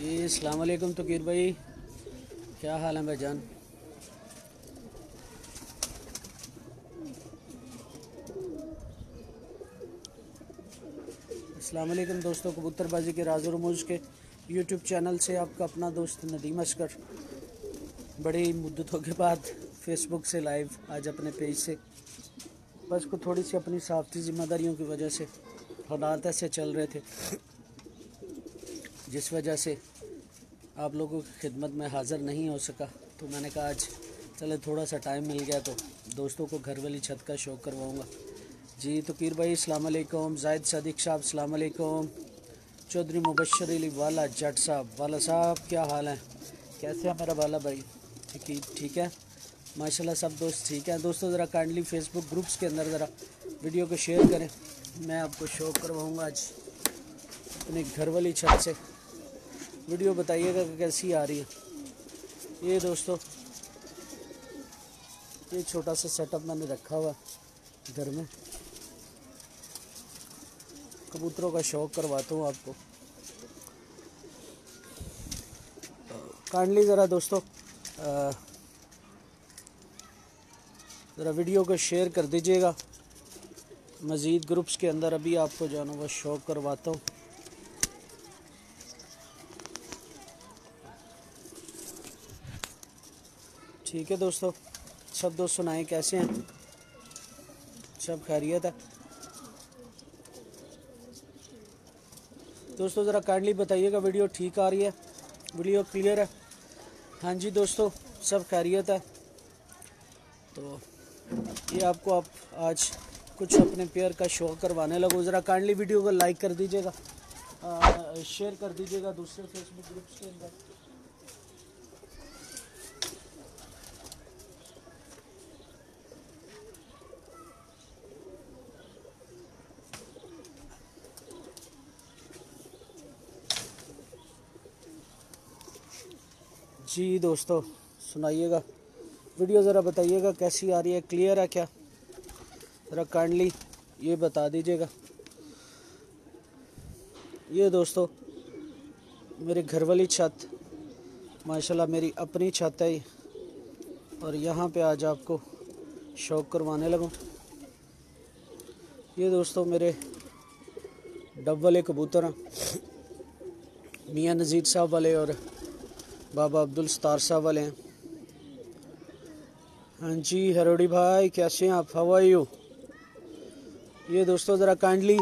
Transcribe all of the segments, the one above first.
जी अस्सलाम वालेकुम तकीर भाई, क्या हाल है भाईजान। अस्सलाम वालेकुम दोस्तों, कबूतरबाजी के राज और रमूज के यूट्यूब चैनल से आपका अपना दोस्त नदीम अस्कर बड़ी मुद्दतों के बाद फेसबुक से लाइव आज अपने पेज से, बस को थोड़ी सी अपनी साफ़ी जिम्मेदारियों की वजह से हालात ऐसे चल रहे थे जिस वजह से आप लोगों की खिदमत में हाज़िर नहीं हो सका। तो मैंने कहा आज चले थोड़ा सा टाइम मिल गया तो दोस्तों को घर वाली छत का शौक़ करवाऊँगा। जी तकीर भाई अस्सलाम वालेकुम, जाहिद सदीक साहब अस्सलाम वालेकुम, चौधरी मुबशर अली वाला जट साहब, वाला साहब क्या हाल है, कैसे है मेरा वाला भाई? ठीक है माशाल्लाह, सब दोस्त ठीक है। दोस्तों ज़रा काइंडली फेसबुक ग्रुप्स के अंदर ज़रा वीडियो को शेयर करें, मैं आपको शौक़ करवाऊँगा आज अपनी घर वाली छत से। वीडियो बताइएगा कि कैसी आ रही है। ये दोस्तों ये छोटा सा सेटअप मैंने रखा हुआ घर में, कबूतरों का शौक़ करवाता हूँ आपको। काइंडली ज़रा दोस्तों ज़रा वीडियो को शेयर कर दीजिएगा मज़ीद ग्रुप्स के अंदर, अभी आपको जो है ना वो शौक़ करवाता हूँ। ठीक है दोस्तों, सब दोस्त सुनाएं कैसे हैं, सब खैरियत है? दोस्तों ज़रा काइंडली बताइएगा वीडियो ठीक आ रही है, वीडियो क्लियर है? हाँ जी दोस्तों, सब खैरियत है। तो ये आपको आप आज कुछ अपने पेयर का शौक़ करवाने लगो। ज़रा काइंडली वीडियो को लाइक कर दीजिएगा, शेयर कर दीजिएगा दूसरे फेसबुक ग्रुप्स के अंदर। जी दोस्तों सुनाइएगा वीडियो, ज़रा बताइएगा कैसी आ रही है, क्लियर है क्या? ज़रा काइंडली ये बता दीजिएगा। ये दोस्तों मेरे घर वाली छत माशाल्लाह मेरी अपनी छत है और यहाँ पे आज आपको शौक़ करवाने लगूँ। ये दोस्तों मेरे डब वाले कबूतर हैं, मियाँ नज़ीर साहब वाले और बाबा अब्दुल सत्तार साहब वाले हैं। हाँ जी हरोड़ी भाई कैसे हैं आप, हाउ आर यू? ये दोस्तों ज़रा काइंडली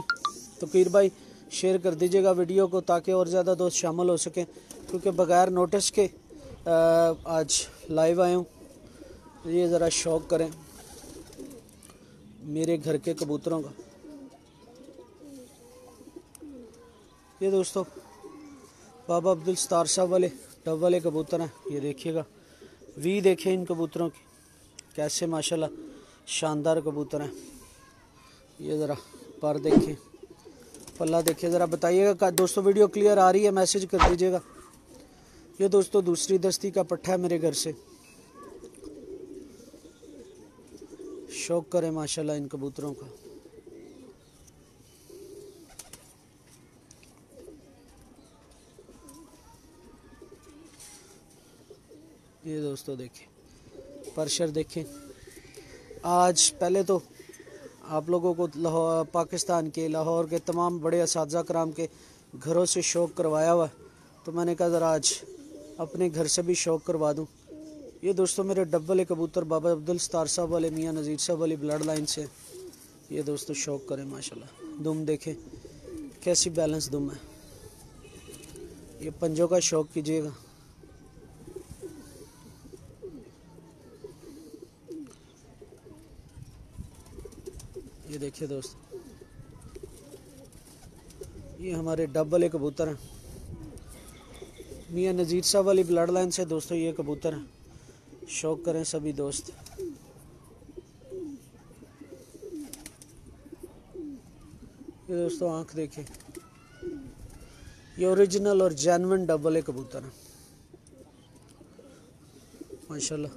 तकीर भाई शेयर कर दीजिएगा वीडियो को ताकि और ज़्यादा दोस्त शामिल हो सकें, क्योंकि बग़ैर नोटिस के आज लाइव आए हूँ। ये ज़रा शौक़ करें मेरे घर के कबूतरों का। ये दोस्तों बाबा अब्दुल सत्तार साहब वाले डब वाले कबूतर हैं, ये देखिएगा वी देखें इन कबूतरों की कैसे माशाल्लाह शानदार कबूतर हैं। ये ज़रा पर देखें, पल्ला देखिए, ज़रा बताइएगा दोस्तों वीडियो क्लियर आ रही है, मैसेज कर दीजिएगा। ये दोस्तों दूसरी दस्ती का पट्ठा है मेरे घर से, शौक़ करें माशाल्लाह इन कबूतरों का। ये दोस्तों देखें परशर देखें। आज पहले तो आप लोगों को लाहौर पाकिस्तान के लाहौर के तमाम बड़े असातिज़ा कराम के घरों से शौक़ करवाया हुआ, तो मैंने कहा ज़रा आज अपने घर से भी शौक़ करवा दूं। ये दोस्तों मेरे डब वाले कबूतर बाबा अब्दुल सत्तार साहब वाले मियाँ नज़ीर साहब वाली ब्लड लाइन से। ये दोस्तों शौक़ करें माशाल्लाह, दुम देखें कैसी बैलेंस दुम है। ये पंजों का शौक़ कीजिएगा। ये देखिए दोस्त ये हमारे डब वाले कबूतर हैं, मियाँ नज़ीर साहब वाली ब्लड लाइन से दोस्तों ये कबूतर हैं, शौक़ करें सभी दोस्त। ये दोस्तों आँख देखें, ये ओरिजिनल और जेन्युइन डब वाले कबूतर हैं माशाल्लाह।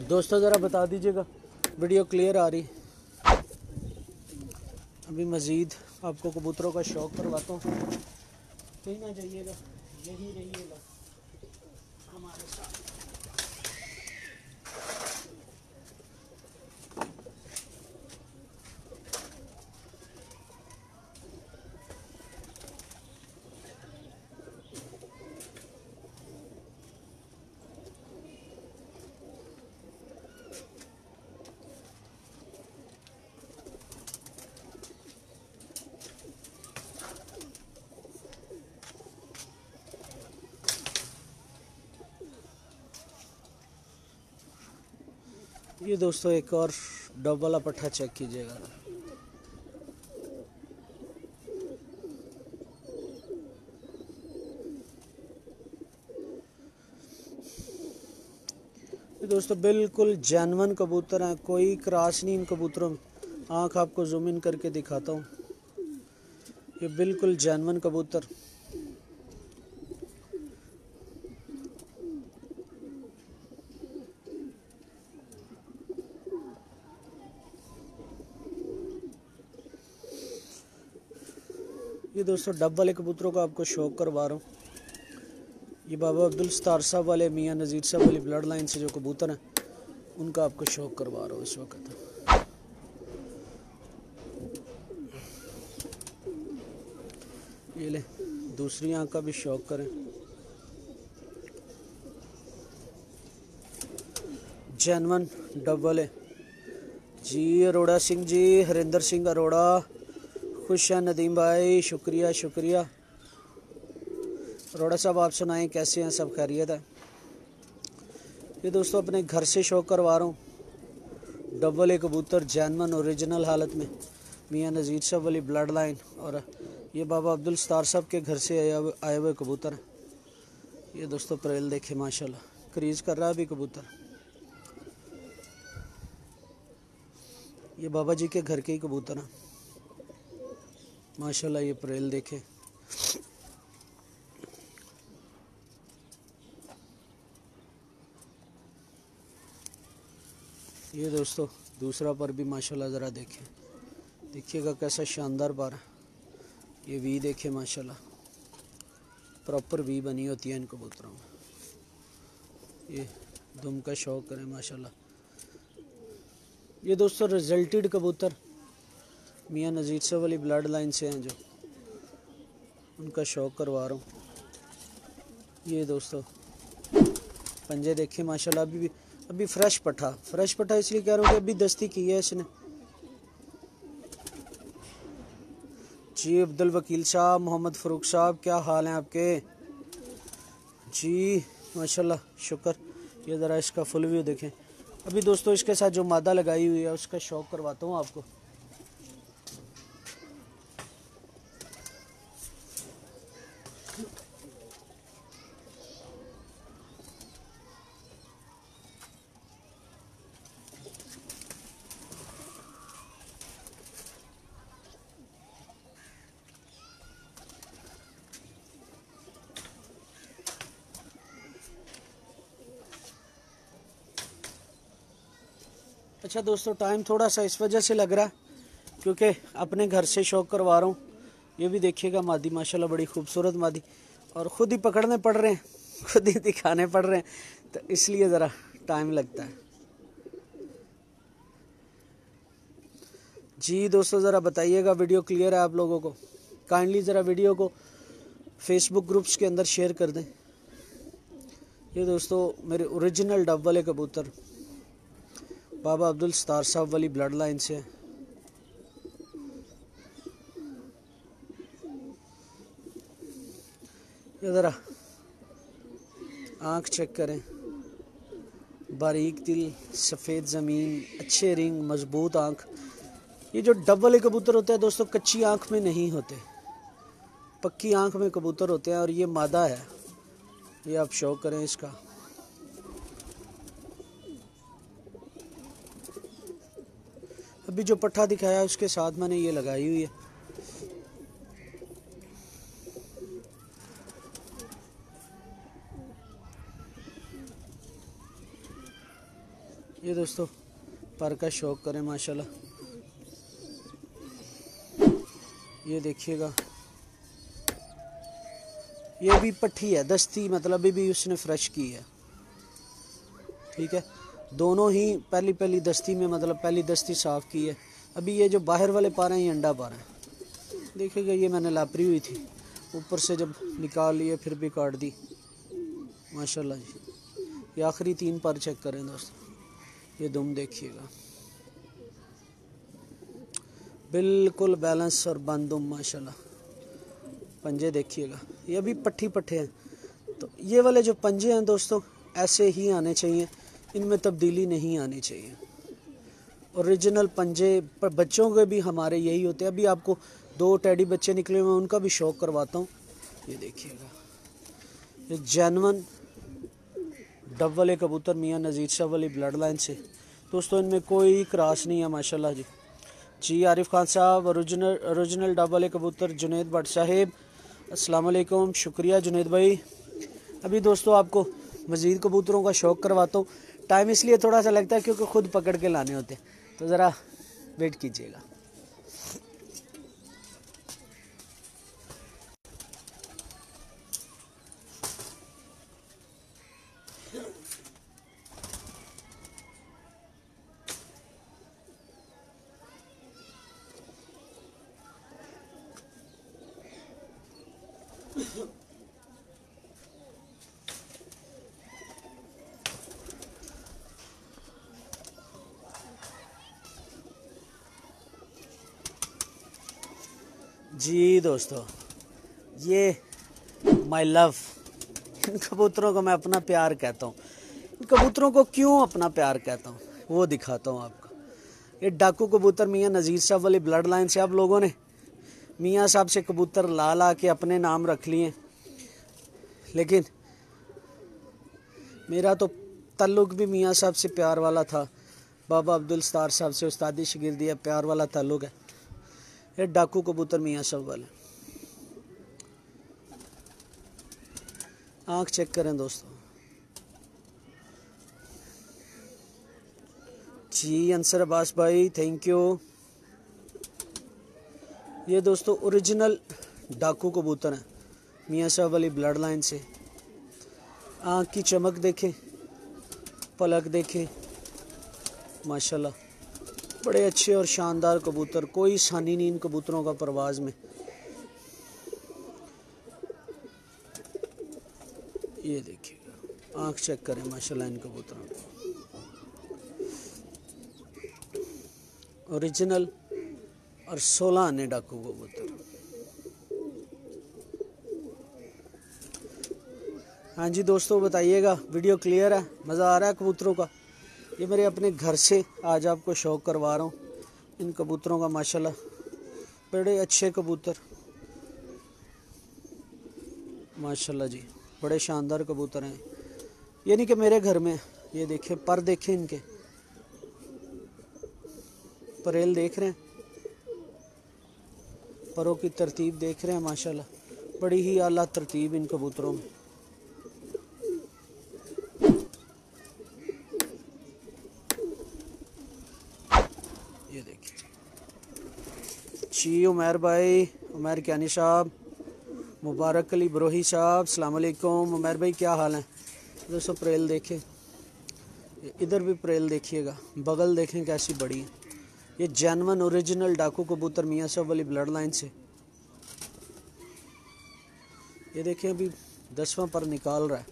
दोस्तों ज़रा बता दीजिएगा वीडियो क्लियर आ रही? अभी मज़ीद आपको कबूतरों का शौक़ करवाता हूँ। कहीं ना जाइएगा, यही रहिएगा हमारे साथ। ये दोस्तों एक और डब वाला पट्ठा चेक कीजिएगा। ये दोस्तों बिल्कुल जेन्युइन कबूतर हैं, कोई क्रॉस नहीं इन कबूतरों में। आँख आपको जूम इन करके दिखाता हूँ, ये बिल्कुल जेन्युइन कबूतर। ये दोस्तों डब वाले कबूतरों को आपको शौक करवा रहा हूँ। ये बाबा अब्दुल सत्तार साहब वाले, मियाँ नज़ीर साहब वाली ब्लड लाइन से जो कबूतर हैं उनका आपको शौक करवा रहा हूँ इस वक्त। ये ले, दूसरी आँख का भी शौक करें। जेन्युइन डब वाले जी। अरोड़ा सिंह जी, हरिंदर सिंह अरोड़ा, खुश हैं नदीम भाई, शुक्रिया शुक्रिया। अरोड़ा साहब आप सुनाएं कैसे हैं, सब खैरियत है? ये दोस्तों अपने घर से शौक करवा रहा हूँ डबल ए कबूतर, जेन्युइन ओरिजिनल हालत में, मियाँ नज़ीर साहब वाली ब्लड लाइन। और ये बाबा अब्दुल सत्तार साहब के घर से आए हुए कबूतर हैं। ये दोस्तों परेल देखे माशाल्लाह, क्रीज कर रहा है अभी कबूतर। ये बाबा जी के घर के ही कबूतर हैं माशाल्लाह। ये परेल देखे, ये दोस्तों दूसरा पर भी माशाल्लाह ज़रा देखें, देखिएगा कैसा शानदार पर है। ये वी देखे माशाल्लाह, प्रॉपर वी बनी होती है इन कबूतरों में। ये दुम का शौक करें माशाल्लाह। ये दोस्तों रिजल्टेड कबूतर मियाँ नज़ीर साहब वाली ब्लड लाइन से हैं, जो उनका शौक करवा रहा हूँ। ये दोस्तों पंजे देखे माशाल्लाह, अभी फ्रेश पट्ठा इसलिए कह रहा हूँ कि अभी दस्ती की है इसने। जी अब्दुल वकील साहब, मोहम्मद फ़ारूक साहब, क्या हाल हैं आपके? जी माशाल्लाह शुक्र। ये ज़रा इसका फुल व्यू देखें। अभी दोस्तों इसके साथ जो मादा लगाई हुई है उसका शौक करवाता हूँ आपको। अच्छा दोस्तों टाइम थोड़ा सा इस वजह से लग रहा है क्योंकि अपने घर से शौक करवा रहा हूँ। ये भी देखिएगा मादी माशाल्लाह बड़ी खूबसूरत मादी, और ख़ुद ही पकड़ने पड़ रहे हैं, खुद ही दिखाने पड़ रहे हैं, तो इसलिए ज़रा टाइम लगता है। जी दोस्तों ज़रा बताइएगा वीडियो क्लियर है आप लोगों को? काइंडली ज़रा वीडियो को फेसबुक ग्रुप्स के अंदर शेयर कर दें। ये दोस्तों मेरे ओरिजिनल डब वाले कबूतर बाबा अब्दुल सत्तार साहब वाली ब्लड लाइन से। ये ज़रा आँख चेक करें, बारीक दिल, सफ़ेद ज़मीन, अच्छे रिंग, मजबूत आँख। ये जो डब वाले कबूतर होते हैं दोस्तों कच्ची आँख में नहीं होते, पक्की आँख में कबूतर होते हैं। और ये मादा है, ये आप शौक करें इसका। अभी जो पट्ठा दिखाया उसके साथ मैंने ये लगाई हुई है। ये दोस्तों पर का शौक करें माशाल्लाह। ये देखिएगा ये भी पट्टी है, दस्ती मतलब अभी भी उसने फ्रेश की है। ठीक है, दोनों ही पहली पहली दस्ती में, मतलब पहली दस्ती साफ़ की है। अभी ये जो बाहर वाले पा रहे हैं ये अंडा पा रहे हैं। देखिएगा ये मैंने लापरी हुई थी, ऊपर से जब निकाल लिए फिर भी काट दी माशाल्लाह जी। ये आखिरी 3 पर चेक करें दोस्तों, ये दुम देखिएगा बिल्कुल बैलेंस और बंद दुम माशाल्लाह। पंजे देखिएगा, ये भी पट्टी पट्टे हैं। तो ये वाले जो पंजे हैं दोस्तों ऐसे ही आने चाहिए, इनमें तब्दीली नहीं आनी चाहिए। ओरिजिनल पंजे पर बच्चों के भी हमारे यही होते हैं। अभी आपको 2 टेडी बच्चे निकले हुए हैं, उनका भी शौक करवाता हूँ। ये देखिएगा, ये जेन्युइन डब वाले कबूतर मियाँ नज़ीर शाह वाली ब्लड लाइन से दोस्तों, इनमें कोई क्रॉस नहीं है माशाल्लाह जी। जी आरिफ खान साहब, ओरिजिनल डब वाले कबूतर जुनैद भट्ट साहिब, अस्सलाम वालेकुम, शुक्रिया जुनैद भाई। अभी दोस्तों आपको मज़ीद कबूतरों का शौक़ करवाता हूँ। टाइम इसलिए थोड़ा सा लगता है क्योंकि ख़ुद पकड़ के लाने होते हैं, तो ज़रा वेट कीजिएगा। जी दोस्तों, ये माय लव, इन कबूतरों को मैं अपना प्यार कहता हूँ। इन कबूतरों को क्यों अपना प्यार कहता हूँ वो दिखाता हूँ आपको। ये डाकू कबूतर मियाँ नज़ीर साहब वाली ब्लड लाइन से आप लोगों ने मियाँ साहब से कबूतर ला ला के अपने नाम रख लिए, लेकिन मेरा तो ताल्लुक़ भी मियाँ साहब से प्यार वाला था। बाबा अब्दुल सत्तार साहब से उस्तादी शिगिर्दी प्यार वाला ताल्लुक़ है। ये डाकू कबूतर मियाँ साहब वाले, आँख चेक करें दोस्तों। जी अंसर अब्बास भाई थैंक यू। ये दोस्तों ओरिजिनल डाकू कबूतर हैं मियाँ साहब वाली ब्लड लाइन से। आँख की चमक देखें, पलक देखें माशाल्लाह, बड़े अच्छे और शानदार कबूतर, कोई सानी नहीं इन कबूतरों का परवाज़ में। ये देखिएगा, आँख चेक करें माशाल्लाह इन कबूतरों को, ओरिजिनल और 16 आने डाकू कबूतर। हाँ जी दोस्तों बताइएगा, वीडियो क्लियर है, मज़ा आ रहा है कबूतरों का? ये मेरे अपने घर से आज आपको शौक़ करवा रहा हूँ इन कबूतरों का माशाल्लाह। बड़े अच्छे कबूतर माशाल्लाह जी, बड़े शानदार कबूतर हैं। ये नहीं कि मेरे घर में, ये देखें पर, देखें इनके परेल देख रहे हैं, परों की तरतीब देख रहे हैं माशाल्लाह, बड़ी ही आला तरतीब इन कबूतरों में। ये देखिए जी उमर भाई, उमर क्यानी साहब, मुबारक अली बरोही साहब, अस्सलाम वालेकुम। उमर भाई क्या हाल है? दोस्तों परेल देखें, इधर भी परेल देखिएगा, बगल देखें कैसी बड़ी है। ये जेन्युइन ओरिजिनल डाकू कबूतर मियाँ साहब वाली ब्लड लाइन से। ये देखें अभी 10वां पर निकाल रहा है,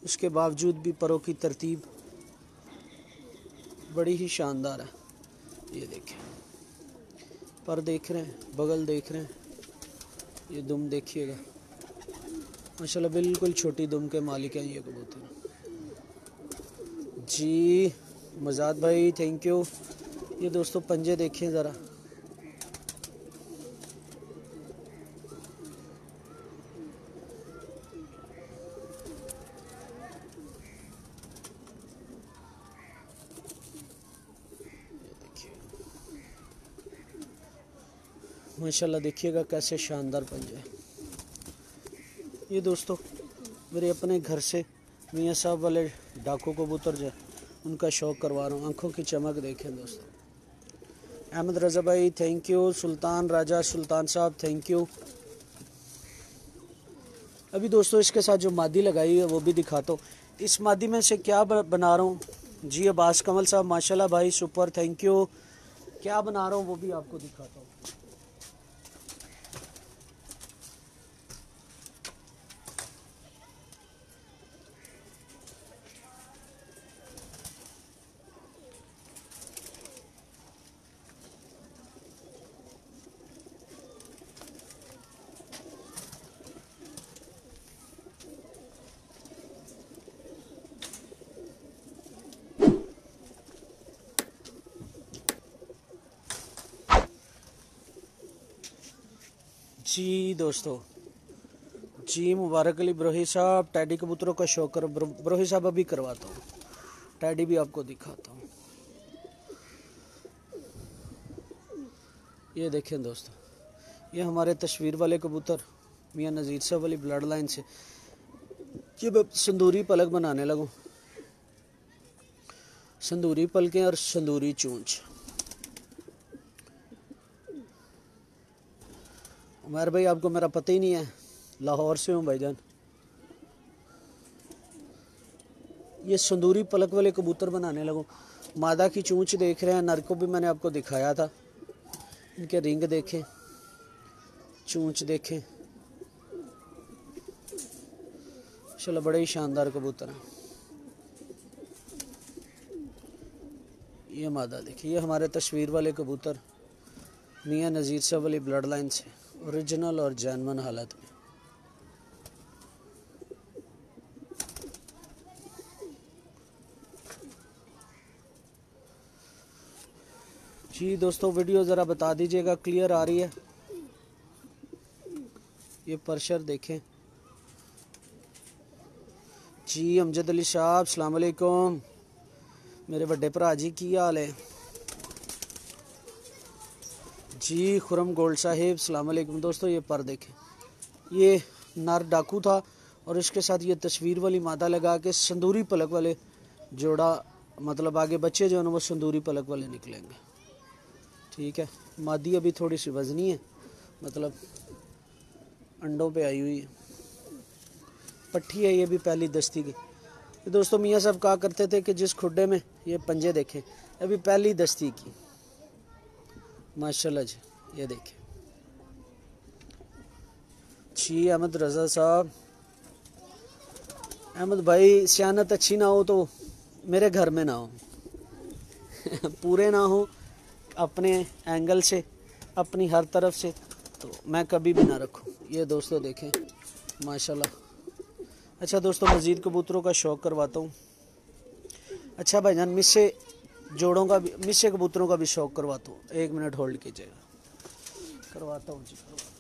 उसके बावजूद भी परों की तरतीब बड़ी ही शानदार है। ये देखें पर देख रहे हैं, बगल देख रहे हैं, ये दुम देखिएगा माशाल्लाह, बिल्कुल छोटी दुम के मालिक हैं ये कबूतर। जी मजाद भाई थैंक यू। ये दोस्तों पंजे देखें ज़रा, माशाल्लाह देखिएगा कैसे शानदार पंजे हैं। ये दोस्तों मेरे अपने घर से मियाँ साहब वाले डाकू कबूतर जो उनका शौक़ करवा रहा हूँ। आँखों की चमक देखें दोस्तों। अहमद रज़ा भाई थैंक यू। सुल्तान राजा सुल्तान साहब थैंक यू। अभी दोस्तों इसके साथ जो मादी लगाई है वो भी दिखाता हूँ। इस मादी में से क्या बना रहा हूँ जी। अब्बास कमल साहब माशाल्लाह भाई सुपर, थैंक यू। क्या बना रहा हूँ वो भी आपको दिखाता हूँ। जी दोस्तों, जी मुबारक अली ब्रोही साहब, टैडी कबूतरों का शौक कर ब्रोही साहब अभी करवाता हूँ। टैडी भी आपको दिखाता हूँ। ये देखें दोस्तों, ये हमारे तस्वीर वाले कबूतर मियाँ नज़ीर साहब वाली ब्लड लाइन से ये मैं संदूरी पलक बनाने लगूँ। संदूरी पलकें और संदूरी चूंच। उमर भाई आपको मेरा पता ही नहीं है, लाहौर से हूँ भाईजान। ये संदूरी पलक वाले कबूतर बनाने लगूँ। मादा की चूंच देख रहे हैं, नर को भी मैंने आपको दिखाया था। इनके रिंग देखें, चूंच देखें, चलो बड़े ही शानदार कबूतर हैं। ये मादा देखिए, ये हमारे तस्वीर वाले कबूतर मियाँ नज़ीर साहब वाली ब्लड लाइन से ओरिजिनल और जेन्युइन हालत में। जी दोस्तों, वीडियो ज़रा बता दीजिएगा क्लियर आ रही है। ये परशर देखें जी। अमजद अली साहब अस्सलाम वालेकुम, मेरे बड़े भरा जी की हाल है जी। खुरम गोल्ड साहिब अस्सलाम वालेकुम। दोस्तों ये पर देखें, ये नर डाकू था और इसके साथ ये तस्वीर वाली मादा लगा के संदूरी पलक वाले जोड़ा, मतलब आगे बच्चे जो है ना वो संदूरी पलक वाले निकलेंगे। ठीक है, मादी अभी थोड़ी सी वजनी है, मतलब अंडों पे आई हुई है, पट्टी है ये भी पहली दस्ती की। तो दोस्तों मियाँ साहब कहा करते थे कि जिस खुड्डे में ये पंजे देखें, अभी पहली दस्ती की माशाल्लाह जी। ये देखें जी। अहमद रज़ा साहब, अहमद भाई सियानत अच्छी ना हो तो मेरे घर में ना हो पूरे ना हो अपने एंगल से, अपनी हर तरफ से, तो मैं कभी भी ना रखूं। ये दोस्तों देखें माशाल्लाह। अच्छा दोस्तों, मज़ीद कबूतरों का शौक़ करवाता हूँ। अच्छा भाईजान, मिस्से जोड़ों का भी, मिस्से कबूतरों का भी शौक़ करवाता हूँ। 1 मिनट होल्ड कीजिएगा, करवाता हूँ जी, करवाता हूँ।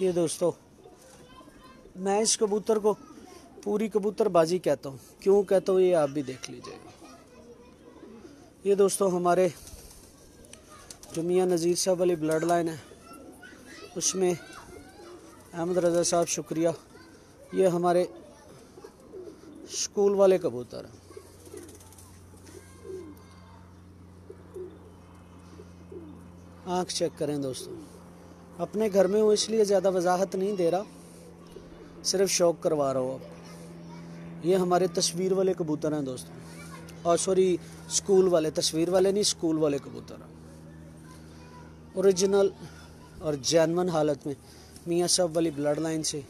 ये दोस्तों, मैं इस कबूतर को पूरी कबूतरबाजी कहता हूँ। क्यों कहता हूँ ये आप भी देख लीजिएगा। ये दोस्तों हमारे जो मियाँ नज़ीर साहब वाली ब्लड लाइन है उसमें अहमद रज़ा साहब शुक्रिया, ये हमारे स्कूल वाले कबूतर हैं। आँख चेक करें दोस्तों, अपने घर में हूँ इसलिए ज़्यादा वजाहत नहीं दे रहा, सिर्फ शौक़ करवा रहा हूँ आपको। ये हमारे तस्वीर वाले कबूतर हैं दोस्तों, और सॉरी स्कूल वाले, तस्वीर वाले नहीं, स्कूल वाले कबूतर हैं। ओरिजिनल और जेन्युइन हालत में मियाँ साहब वाली ब्लड लाइन से।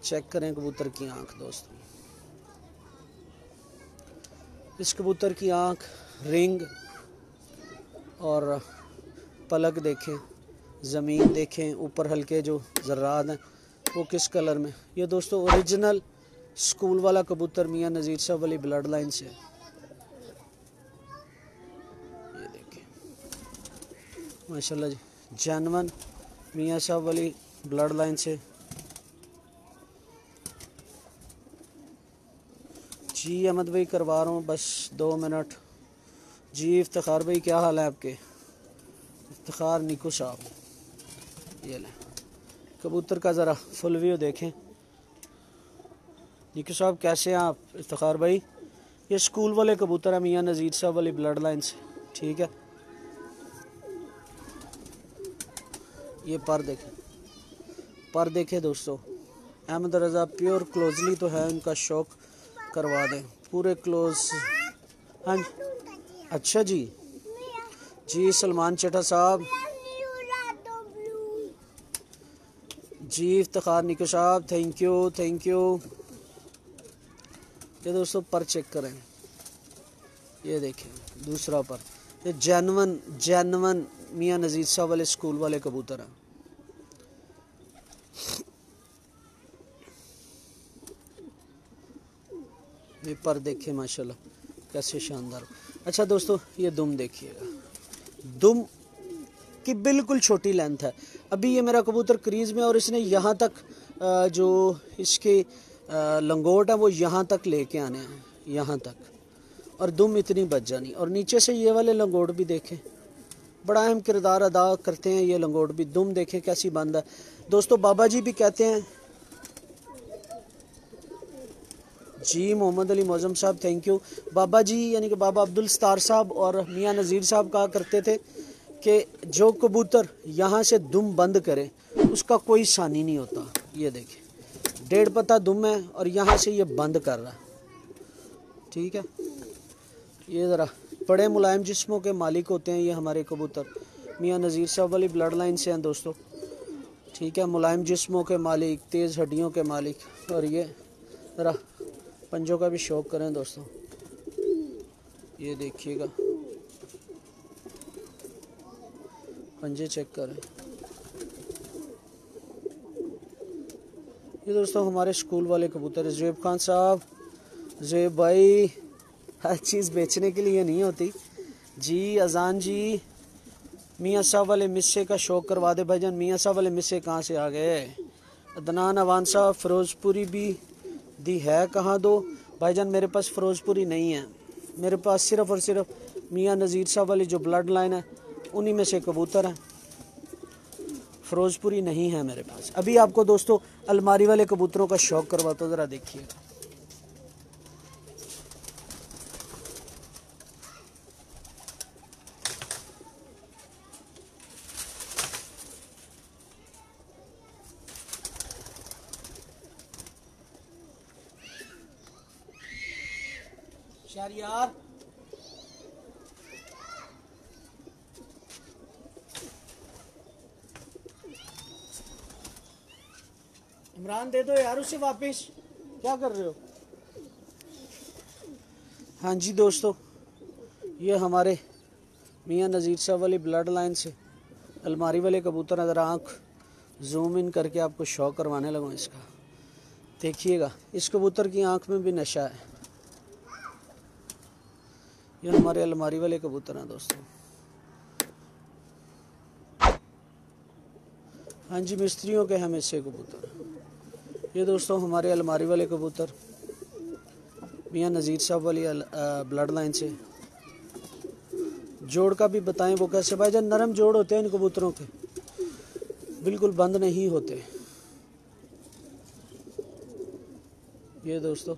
चेक करें कबूतर की आँख दोस्तों, इस कबूतर की आँख, रिंग और पलक देखें, ज़मीन देखें, ऊपर हल्के जो ज़र्रात हैं वो किस कलर में। ये दोस्तों ओरिजिनल स्कूल वाला कबूतर मियाँ नज़ीर साहब वाली ब्लड लाइन से। ये देखें माशाल्लाह जी, जेन्युइन मियाँ साहब वाली ब्लड लाइन से जी अहमद भाई करवा रहा हूँ, बस 2 मिनट। जी इफ्तिखार भाई क्या हाल है आपके? इफ्तिखार निको साहब, ये लें कबूतर का ज़रा फुल व्यू देखें। निको साहब कैसे हैं आप? इफ्तिखार भाई ये स्कूल वाले कबूतर हैं मियाँ नज़ीर साहब वाली ब्लड लाइन से, ठीक है। ये पर देखें दोस्तों। अहमद रज़ा प्योर क्लोजली तो है, इनका शौक करवा दें पूरे क्लोज। हाँ अच्छा जी, जी सलमान चटा साहब, जी इफ्तिखार निको साहब, थैंक यू। ये दोस्तों पर चेक करें, ये देखें दूसरा पर, ये जैनवन मियाँ नज़ीर साहब वाले स्कूल वाले कबूतर हैं। ये पर देखें माशाल्लाह कैसे शानदार। अच्छा दोस्तों ये दुम देखिएगा, दुम की बिल्कुल छोटी लेंथ है। अभी ये मेरा कबूतर क्रीज में और इसने यहाँ तक जो इसके लंगोट है वो यहाँ तक लेके आने हैं, यहाँ तक, और दुम इतनी बच जानी। और नीचे से ये वाले लंगोट भी देखें, बड़ा अहम किरदार अदा करते हैं ये लंगोट भी। दुम देखें कैसी बंद है दोस्तों। बाबा जी भी कहते हैं, जी मोहम्मद अली मौजम साहब थैंक यू। बाबा जी यानी कि बाबा अब्दुल सत्तार साहब और मियाँ नज़ीर साहब कहा करते थे कि जो कबूतर यहाँ से दुम बंद करे उसका कोई सानी नहीं होता। ये देखें 1.5 पता दुम है और यहाँ से ये बंद कर रहा है, ठीक है। ये ज़रा बड़े मुलायम जिस्मों के मालिक होते हैं ये हमारे कबूतर, मियाँ नज़ीर साहब वाली ब्लड लाइन से हैं दोस्तों, ठीक है। मुलायम जिस्मों के मालिक, तेज़ हड्डियों के मालिक। और ये ज़रा पंजों का भी शौक करें दोस्तों, ये देखिएगा पंजे चेक करें। ये दोस्तों हमारे स्कूल वाले कबूतर। ज़ुएब खान साहब, ज़ुएब भाई हर चीज़ बेचने के लिए नहीं होती जी। अजान जी मियाँ साहब वाले मिस्से का शौक करवा दे भाईजान। मियाँ साहब वाले मिस्से कहाँ से आ गए? अदनान अवान साहब फ़िरोज़पुरी भी दी है कहाँ दो? भाईजान मेरे पास फ़िरोज़पुरी नहीं है, मेरे पास सिर्फ़ और सिर्फ मियाँ नज़ीर साहब वाली जो ब्लड लाइन है उन्हीं में से कबूतर हैं, फ़िरोज़पुरी नहीं है मेरे पास। अभी आपको दोस्तों अलमारी वाले कबूतरों का शौक करवाता हूँ, ज़रा देखिए। यार इमरान दे दो यार उसे वापस, क्या कर रहे हो? हाँ जी दोस्तों ये हमारे मियाँ नज़ीर साहब वाली ब्लड लाइन से अलमारी वाले कबूतर हैं। ज़रा आँख जूम इन करके आपको शौक करवाने लगा इसका, देखिएगा। इस कबूतर की आँख में भी नशा है। ये हमारे अलमारी वाले कबूतर हैं दोस्तों। हाँ जी मिस्त्रियों के हम इससे कबूतर। ये दोस्तों हमारे अलमारी वाले कबूतर मियाँ नज़ीर साहब वाली ब्लड लाइन से। जोड़ का भी बताएं वो कैसे? भाईजान नरम जोड़ होते हैं इन कबूतरों के, बिल्कुल बंद नहीं होते। ये दोस्तों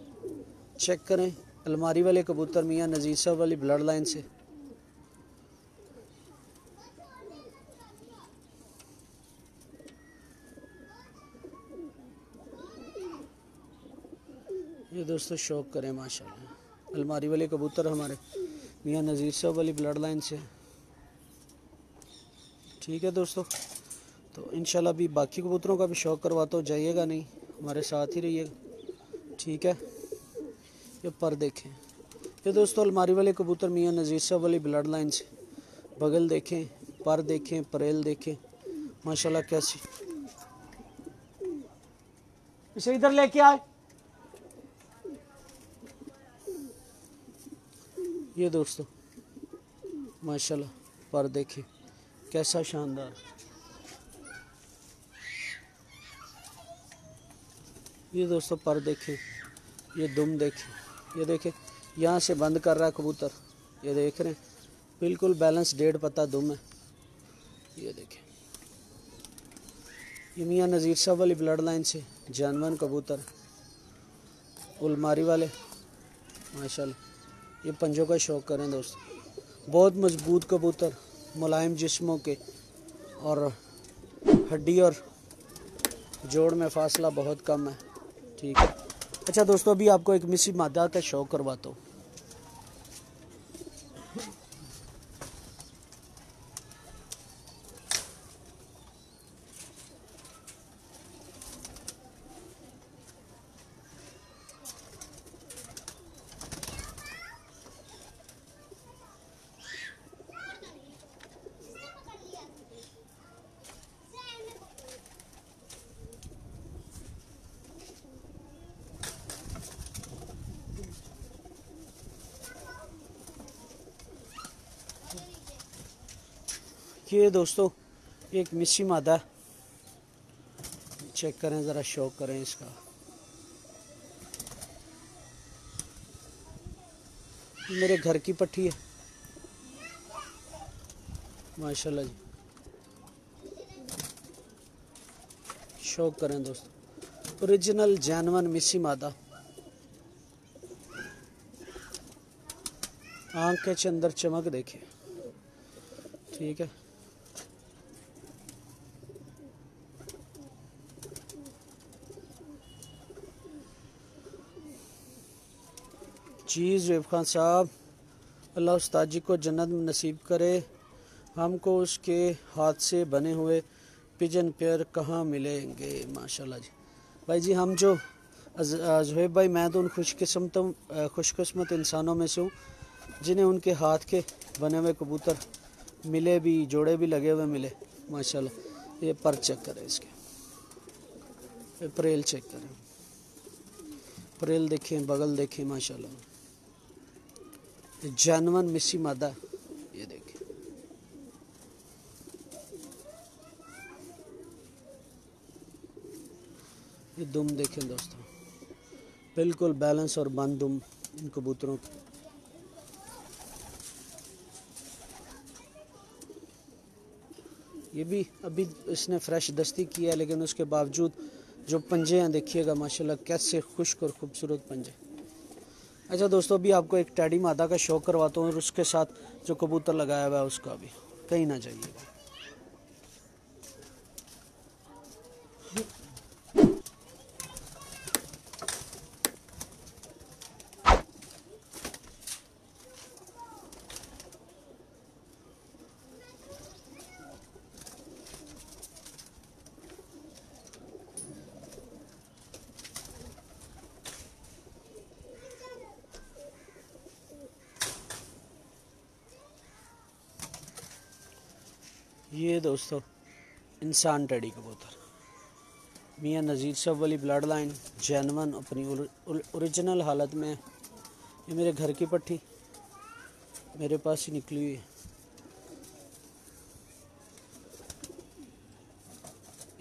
चेक करें अलमारी वाले कबूतर मियाँ नज़ीर साहब वाली ब्लड लाइन से। ये दोस्तों शौक करें माशाल्लाह अलमारी वाले कबूतर हमारे मियाँ नज़ीर साहब वाली ब्लड लाइन से, ठीक है दोस्तों। तो इंशाल्लाह भी बाकी कबूतरों का भी शौक करवाता हूँ, जाइएगा नहीं, हमारे साथ ही रहिएगा, ठीक है। ये पर देखें, ये दोस्तों अलमारी वाले कबूतर मियाँ नज़ीर साहब वाली ब्लड लाइन से। बगल देखें, पर देखें, परेल देखें माशाल्लाह कैसी। इसे इधर लेके आए। ये दोस्तों माशाल्लाह पर देखें कैसा शानदार। ये दोस्तों पर देखें, ये दुम देखें ये देखें, यहाँ से बंद कर रहा है कबूतर, ये देख रहे हैं, बिल्कुल बैलेंस, 1.5 पत्ता दुम है। ये देखें, ये मियाँ नज़ीर साहब वाली ब्लड लाइन से जानवर कबूतर, उलमारी वाले माशाल्लाह। ये पंजों का शौक़ करें दोस्त, बहुत मजबूत कबूतर, मुलायम जिस्मों के, और हड्डी और जोड़ में फासला बहुत कम है। ठीक है। अच्छा दोस्तों, अभी आपको एक मिसी मादा का शौक़ करवाता हूँ। ये दोस्तों एक मिसी मादा, चेक करें ज़रा, शौक करें इसका। मेरे घर की पट्टी है माशाल्लाह जी, शौक करें दोस्तों। ओरिजिनल जानवन मिसी मादा, आँख के अंदर चमक देखे। ठीक है। जी ज़ुएब खान साहब, अल्लाह उस्ताद जी को जन्नत नसीब करे, हमको उसके हाथ से बने हुए पिजन पेयर कहाँ मिलेंगे। माशाल्लाह जी भाई जी, हम जो ज़ुएब भाई, मैं तो उन खुशकिस्मत इंसानों में से हूँ जिन्हें उनके हाथ के बने हुए कबूतर मिले भी, जोड़े भी लगे हुए मिले माशाल्लाह। ये पर चेक करें इसके, ये परेल चेक करें, परेल देखें, बगल देखें माशाल्लाह, जानवन मिसी मादा। ये देखें, ये दुम देखें दोस्तों, बिल्कुल बैलेंस और बंद दुम इन कबूतरों की। ये भी अभी इसने फ्रेश दस्ती किया है, लेकिन उसके बावजूद जो पंजे हैं देखिएगा माशाल्लाह, कैसे खुश्क और खूबसूरत पंजे। अच्छा दोस्तों, अभी आपको एक टैडी मादा का शौक़ करवाता हूँ, और उसके साथ जो कबूतर लगाया हुआ है उसका भी, कहीं ना जाइएगा। ये दोस्तों इंसान टैडी कबूतर, मियाँ नज़ीर साहब वाली ब्लड लाइन, जानवन, अपनी ओरिजिनल हालत में। ये मेरे घर की पट्टी मेरे पास ही निकली हुई है।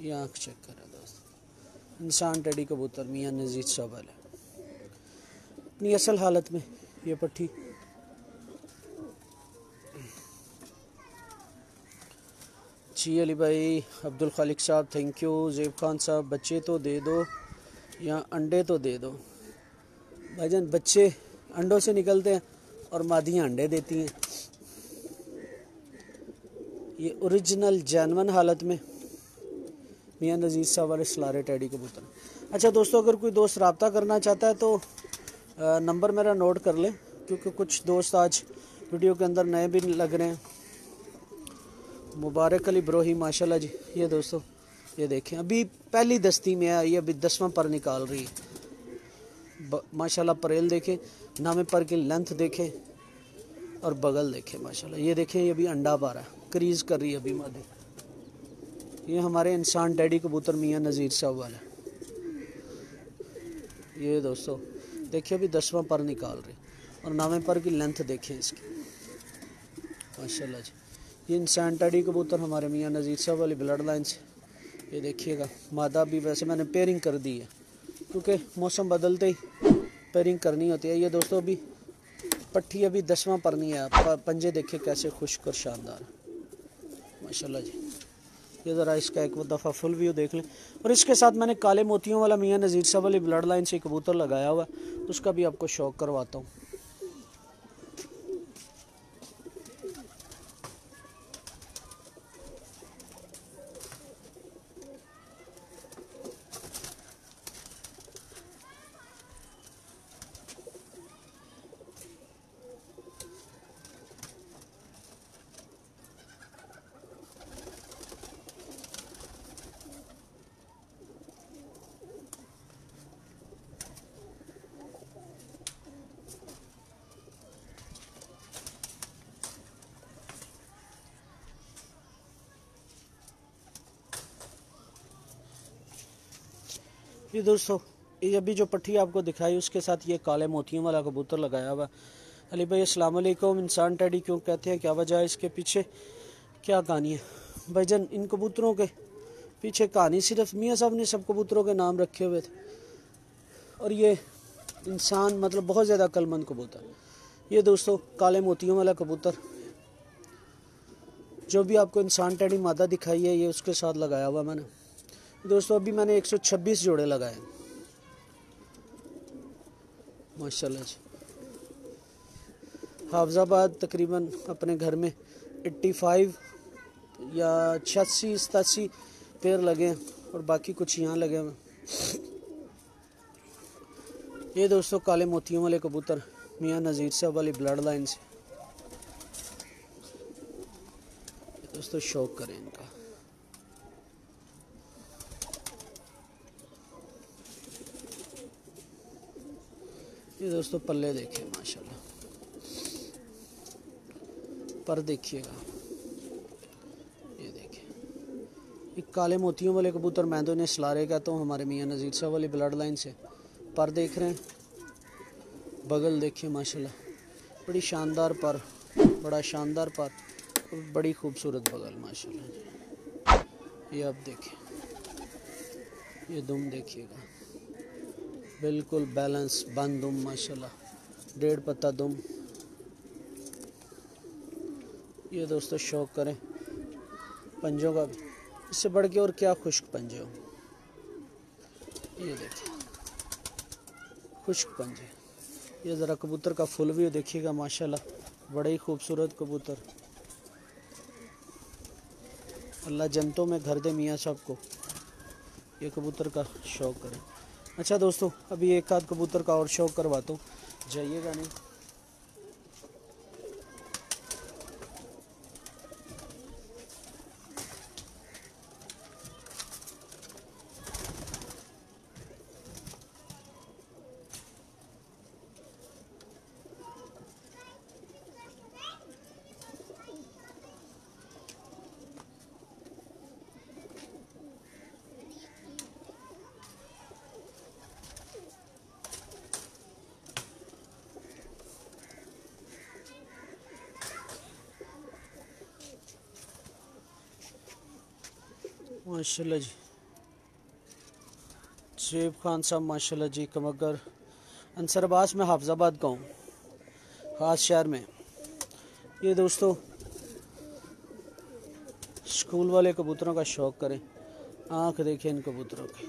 ये आँख चेक करें दोस्त, इंसान टैडी कबूतर, मियाँ नज़ीर साहब वाले, अपनी असल हालत में ये पट्टी। जी अली भाई, अब्दुल खालिक साहब थैंक यू। ज़ुएब खान साहब, बच्चे तो दे दो या अंडे तो दे दो। भाईजान, बच्चे अंडों से निकलते हैं और मादियाँ अंडे देती हैं। ये ओरिजिनल जानवन हालत में मियाँ नज़ीर साहब वाले सलारे टैडी कबूतर। अच्छा दोस्तों, अगर कोई दोस्त रब्ता करना चाहता है तो नंबर मेरा नोट कर ले, क्योंकि कुछ दोस्त आज वीडियो के अंदर नए भी लग रहे हैं। मुबारक अली ब्रोही माशाल्लाह जी। ये दोस्तों ये देखें, अभी पहली दस्ती में आई, अभी 10वां पर निकाल रही है माशाल्लाह। परेल देखें, नामे पर की लेंथ देखें और बगल देखें माशाल्लाह। ये देखें, ये भी अंडा पा रहा है, क्रीज कर रही है अभी मादे। ये हमारे इंसान टैडी कबूतर मियाँ नज़ीर साहब वाला। ये दोस्तों देखिए, अभी 10वां पर निकाल रही, और नामे पर की लेंथ देखें इसकी माशाल्लाह जी। ये इंसान टैडी कबूतर हमारे मियाँ नज़ीर साहब वाली ब्लड लाइन से। ये देखिएगा, मादा भी वैसे मैंने पेयरिंग कर दी है, क्योंकि मौसम बदलते ही पेयरिंग करनी होती है। ये दोस्तों अभी पट्टी अभी 10वां पर नहीं है, पंजे देखे कैसे खुश्क और शानदार माशाल्लाह जी। ये ज़रा इसका एक दफ़ा फुल व्यू देख लें। और इसके साथ मैंने काले मोतियों वाला मियाँ नज़ीर साहब वाली ब्लड लाइन से कबूतर लगाया हुआ, उसका भी आपको शौक करवाता हूँ। ये दोस्तों ये अभी जो पट्टी आपको दिखाई उसके साथ ये काले मोतियों वाला कबूतर लगाया हुआ। अली भाई अस्सलाम वालेकुम। इंसान टैडी क्यों कहते हैं, क्या वजह है, इसके पीछे क्या कहानी है? भाईजान इन कबूतरों के पीछे कहानी सिर्फ मियाँ साहब ने सब कबूतरों के नाम रखे हुए थे, और ये इंसान मतलब बहुत ज़्यादा अक्लमंद कबूतर। ये दोस्तों काले मोतियों वाला कबूतर जो भी आपको इंसान टैडी मादा दिखाई है, ये उसके साथ लगाया हुआ मैंने। दोस्तों अभी मैंने 126 जोड़े लगाए माशाल्लाह जी। हाफजाबाद तकरीबन अपने घर में 85 या 86-87 पेड़ लगे हैं, और बाकी कुछ यहाँ लगे हुए। ये दोस्तों काले मोतियों वाले कबूतर मियाँ नज़ीर साहब वाली ब्लड लाइन से। दोस्तों शौक करें इनका। ये दोस्तों पल्ले देखिए माशाल्लाह, पर देखिएगा ये देखिए। ये काले मोतियों वाले कबूतर मैं तो इन्हें सलारे कहता हूँ, हमारे मियाँ नज़ीर साहब वाली ब्लड लाइन से। पर देख रहे हैं, बगल देखिए माशाल्लाह, बड़ी शानदार पर, बड़ा शानदार पर, बड़ी खूबसूरत बगल माशाल्लाह। ये आप देखिए, ये दुम देखिएगा, बिल्कुल बैलेंस बंद दुम माशाल्लाह, 1.5 पत्ता दुम। ये दोस्तों शौक करें पंजों का भी, इससे बढ़ के और क्या खुश्क पंजे हो। ये देखिए खुश्क पंजे। ये ज़रा कबूतर का फुल व्यू देखिएगा माशाल्लाह, बड़े ही खूबसूरत कबूतर। अल्लाह जन्नतों में घर दे मियाँ साहब को, ये कबूतर का शौक़ करें। अच्छा दोस्तों अभी एक आध कबूतर का और शौक़ करवाता हूँ, जाइएगा नहीं। माशाल्लाह जी, शेब खान साहब माशाल्लाह जी, कमगर अंसर अब्बास में हाफजाबाद का हूँ, ख़ास शहर में। ये दोस्तों स्कूल वाले कबूतरों का शौक़ करें। आँख देखें इन कबूतरों की,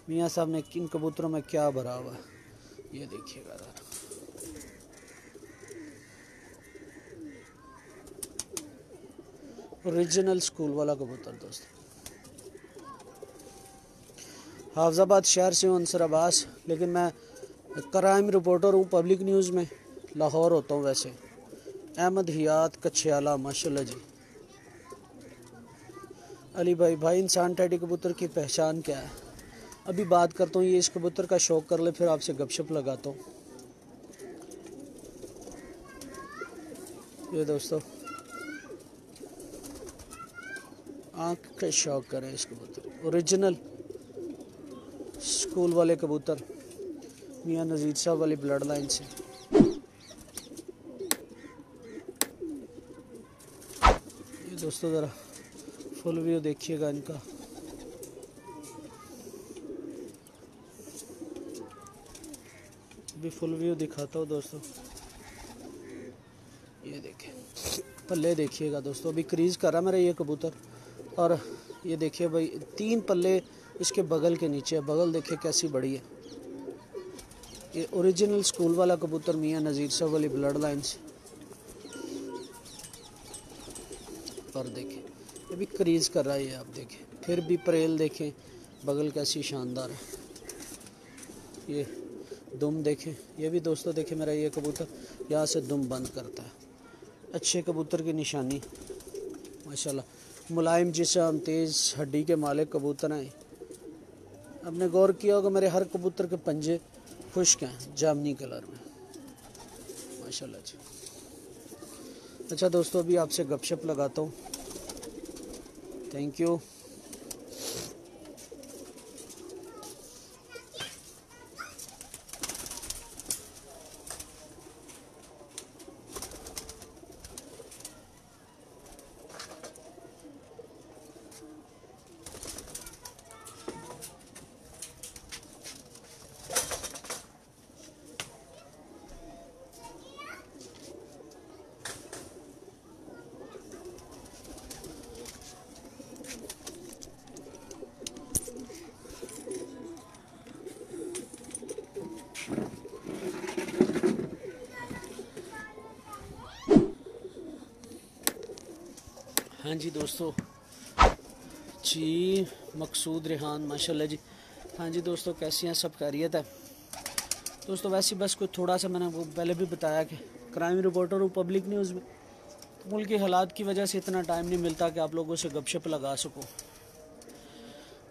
मियाँ साहब ने इन कबूतरों में क्या भरा हुआ है, ये देखिएगा ज़रा। ओरिजिनल स्कूल वाला कबूतर दोस्तों। हाफजाबाद शहर से हूँ अंसर अब्बास, लेकिन मैं क्राइम रिपोर्टर हूँ, पब्लिक न्यूज़ में लाहौर होता हूँ वैसे। अहमद हियात कच्छयाला माशाल्लाह जी। अली भाई इंसान टैडी कबूतर की पहचान क्या है? अभी बात करता हूँ, ये इस कबूतर का शौक़ कर ले, फिर आपसे गपशप लगाता हूँ। ये दोस्तों आँख का शौक़ करें इस कबूतर, ओरिजिनल स्कूल वाले कबूतर मियाँ नज़ीर साहब वाली ब्लड लाइन से। ये दोस्तों ज़रा फुल व्यू देखिएगा इनका। अभी फुल व्यू दिखाता हूँ दोस्तों। ये देखें पल्ले देखिएगा दोस्तों, अभी क्रीज कर रहा मेरा ये कबूतर। और ये देखिए भाई 3 पल्ले इसके बगल के नीचे है, बगल देखिए कैसी बड़ी है। ये ओरिजिनल स्कूल वाला कबूतर मियाँ नज़ीर साहब वाली ब्लड लाइन से। पर देखें ये भी क्रीज कर रहा है, ये आप देखें, फिर भी परेल देखें बगल कैसी शानदार है। ये दुम देखें, ये भी दोस्तों देखें मेरा ये कबूतर यहाँ से दुम बंद करता है। अच्छे कबूतर की निशानी माशाल्लाह। मुलायम जिस्म, तेज़ हड्डी के मालिक कबूतर हैं। आपने गौर किया होगा मेरे हर कबूतर के पंजे खुश्क हैं, जामनी कलर में माशाल्लाह जी। अच्छा दोस्तों अभी आपसे गपशप लगाता हूँ। Thank you. हाँ जी दोस्तों जी, मकसूद रेहान माशाल्लाह जी। हाँ जी दोस्तों कैसी हैं, सब खैरियत है दोस्तों। वैसे बस कुछ थोड़ा सा मैंने वो पहले भी बताया कि क्राइम रिपोर्टर हूँ पब्लिक न्यूज़ में, तो मुल्क के हालात की वजह से इतना टाइम नहीं मिलता कि आप लोगों से गपशप लगा सकूँ।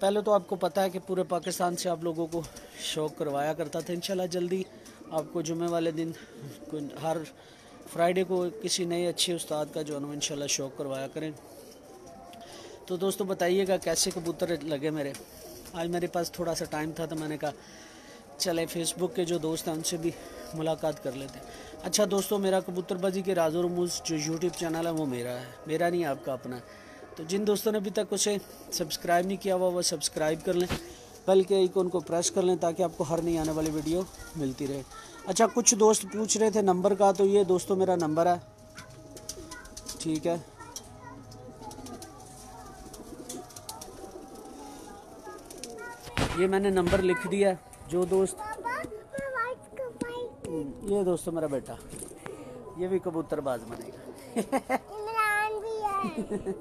पहले तो आपको पता है कि पूरे पाकिस्तान से आप लोगों को शौक़ करवाया करता था। इंशाल्लाह जल्दी आपको जुमे वाले दिन हर फ्राइडे को किसी नए अच्छे उस्ताद का जो है ना इंशाल्लाह शौक़ करवाया करें। तो दोस्तों बताइएगा कैसे कबूतर लगे मेरे। आज मेरे पास थोड़ा सा टाइम था तो मैंने कहा चले फेसबुक के जो दोस्त हैं उनसे भी मुलाकात कर लेते हैं। अच्छा दोस्तों मेरा कबूतरबाजी के राज़ और रमूज़ जो यूट्यूब चैनल है वो मेरा है, मेरा नहीं आपका अपना है। तो जिन दोस्तों ने अभी तक उसे सब्सक्राइब नहीं किया हुआ वो सब्सक्राइब कर लें, बेल के आइकन को प्रेस कर लें ताकि आपको हर नई आने वाली वीडियो मिलती रहे। अच्छा कुछ दोस्त पूछ रहे थे नंबर का, तो ये दोस्तों मेरा नंबर है, ठीक है। ये मैंने नंबर लिख दिया। जो दोस्त ये दोस्तों मेरा बेटा ये भी कबूतरबाज बनेगा इमरान भी है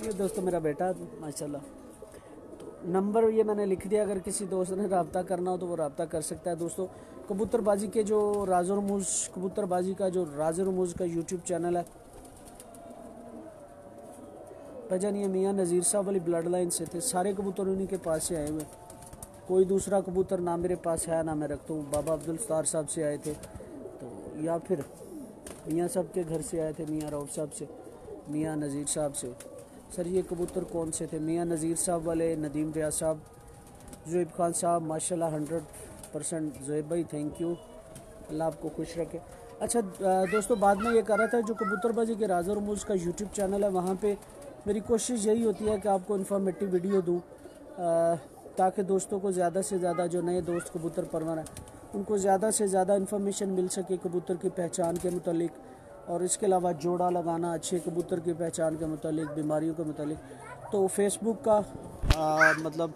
ये दोस्तों मेरा बेटा माशाल्लाह। तो नंबर ये मैंने लिख दिया, अगर किसी दोस्त ने रब्ता करना हो तो वो रब्ता कर सकता है। दोस्तों कबूतरबाजी के जो राज़ और रमूज़ कबूतरबाजी का जो राज़ और रमूज़ का यूट्यूब चैनल है, भजन ये मियाँ नज़ीर साहब वाली ब्लड लाइन से थे, सारे कबूतर उन्हीं के पास से आए हुए। कोई दूसरा कबूतर ना मेरे पास है ना मैं रखता हूँ। बाबा अब्दुल सत्तार साहब से आए थे, तो या फिर मियाँ साहब के घर से आए थे, मियाँ रऊफ़ साहब से, मियाँ नज़ीर साहब से। सर ये कबूतर कौन से थे? मियाँ नज़ीर साहब वाले, नदीम रियाज साहब, ज़ुएब खान साहब माशाल्लाह 100%। ज़ुएब भाई थैंक यू, अल्लाह आपको खुश रखे। अच्छा दोस्तों बाद में ये कर रहा था जो कबूतरबाजी के राज़ और रमूज़ का यूट्यूब चैनल है, वहाँ पे मेरी कोशिश यही होती है कि आपको इन्फॉर्मेटिव वीडियो दूँ ताकि दोस्तों को ज़्यादा से ज़्यादा, जो नए दोस्त कबूतर परवर हैं उनको ज़्यादा से ज़्यादा इन्फॉर्मेशन मिल सके कबूतर की पहचान के मुतालिक, और इसके अलावा जोड़ा लगाना, अच्छे कबूतर की पहचान के मुतालिक, बीमारियों के मुतालिक। तो फेसबुक का मतलब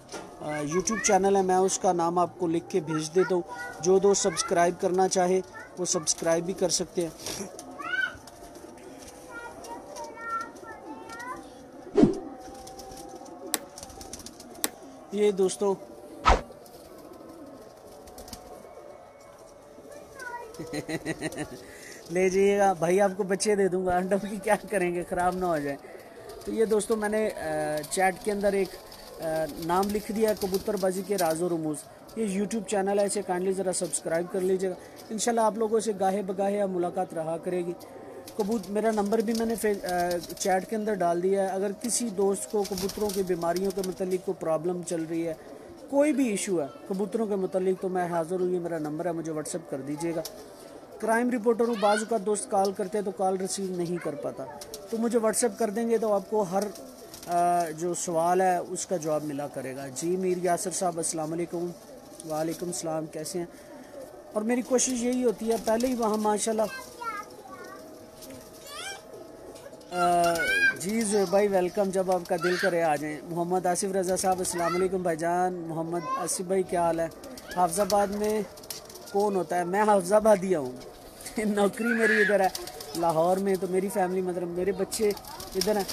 यूट्यूब चैनल है, मैं उसका नाम आपको लिख के भेज देता हूँ। जो दोस्त सब्सक्राइब करना चाहे वो सब्सक्राइब भी कर सकते हैं। ये दोस्तों ले जाइएगा भाई, आपको बच्चे दे दूंगा, अंडों की क्या करेंगे, ख़राब ना हो जाए। तो ये दोस्तों मैंने चैट के अंदर एक नाम लिख दिया है, कबूतरबाजी के राज़ और रमूज़। ये यूट्यूब चैनल है, इसे काइंडली ज़रा सब्सक्राइब कर लीजिएगा। इंशाल्लाह आप लोगों से गाहे बगाहे या मुलाकात रहा करेगी। मेरा नंबर भी मैंने चैट के अंदर डाल दिया है। अगर किसी दोस्त को कबूतरों की बीमारियों के मतलब कोई प्रॉब्लम चल रही है, कोई भी इशू है कबूतरों के मतलब, तो मैं हाज़िर हूँ। ये मेरा नंबर है, मुझे व्हाट्सअप कर दीजिएगा। क्राइम रिपोर्टर हूँ, बाज़ का दोस्त कॉल करते हैं तो कॉल रिसीव नहीं कर पाता, तो मुझे व्हाट्सअप कर देंगे तो आपको हर जो सवाल है उसका जवाब मिला करेगा। जी मीर यासर साहब अस्सलाम वालेकुम। वालेकुम सलाम, कैसे हैं? और मेरी कोशिश यही होती है पहले ही वहाँ माशाल्लाह। जी ज़ुहैब भाई वेलकम, जब आपका दिल करे आ जाएं। मोहम्मद आसिफ रज़ा साहब अस्सलाम वालेकुम भाईजान। मोहम्मद आसिफ भाई क्या हाल है? हाफिज़ाबाद में कौन होता है? मैं हाफिज़ाबादिया हूँ नौकरी मेरी इधर है लाहौर में, तो मेरी फैमिली मतलब मेरे बच्चे इधर हैं,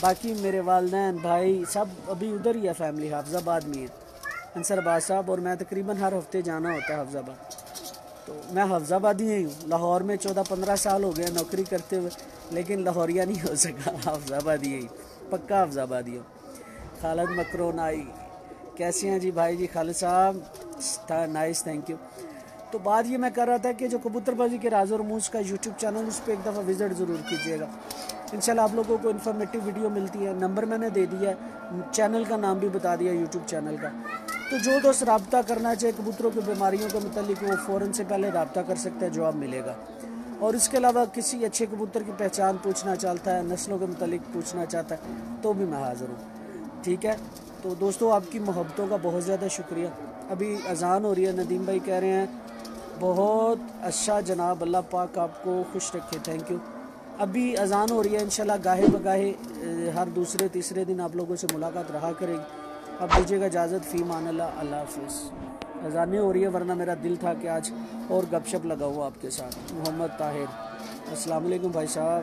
बाकी मेरे वालिदैन भाई सब अभी उधर ही है, फैमिली हाफिज़ाबाद में है, अंसर अब्बास साहब। और मैं तकरीबन हर हफ्ते जाना होता है हाफिज़ाबाद, तो मैं हाफिज़ाबादी ही हूँ। लाहौर में 14-15 साल हो गए नौकरी करते हुए, लेकिन लाहौरिया नहीं हो सका, हाफिज़ाबादी ही पक्का हाफिज़ाबादी हो। खालिद मकरोन आई, कैसे हैं जी भाई? जी खालिद साहब नाइस, थैंक यू। तो बात ये मैं कर रहा था कि जो कबूतरबाजी के राज और मूस का यूट्यूब चैनल, उस पर एक दफ़ा विज़िट ज़रूर कीजिएगा। इंशाल्लाह आप लोगों को इन्फॉर्मेटिव वीडियो मिलती है। नंबर मैंने दे दिया है, चैनल का नाम भी बता दिया यूट्यूब चैनल का। तो जो दोस्त रब्ता करना चाहे कबूतरों की बीमारियों के मतलब, वो फ़ौरन से पहले रब्ता कर सकता है, जवाब मिलेगा। और इसके अलावा किसी अच्छे कबूतर की पहचान पूछना चाहता है, नस्लों के मतलब पूछना चाहता है, तो भी मैं हाज़िर हूँ। ठीक है, तो दोस्तों आपकी मोहब्बतों का बहुत ज़्यादा शुक्रिया। अभी अजान हो रही है, नदीम भाई कह रहे हैं बहुत अच्छा जनाब, अल्लाह पाक आपको खुश रखे, थैंक यू। अभी अजान हो रही है, इंशाल्लाह गाहे बगाहे हर दूसरे तीसरे दिन आप लोगों से मुलाकात रहा करेगी। अब दीजिएगा इजाज़त, फ़ी मान अल्लाह, अल्लाह हाफ़िज़। अजानें हो रही है, वरना मेरा दिल था कि आज और गपशप लगाऊँ आपके साथ। मोहम्मद ताहिर अस्सलाम वालेकुम भाई साहब।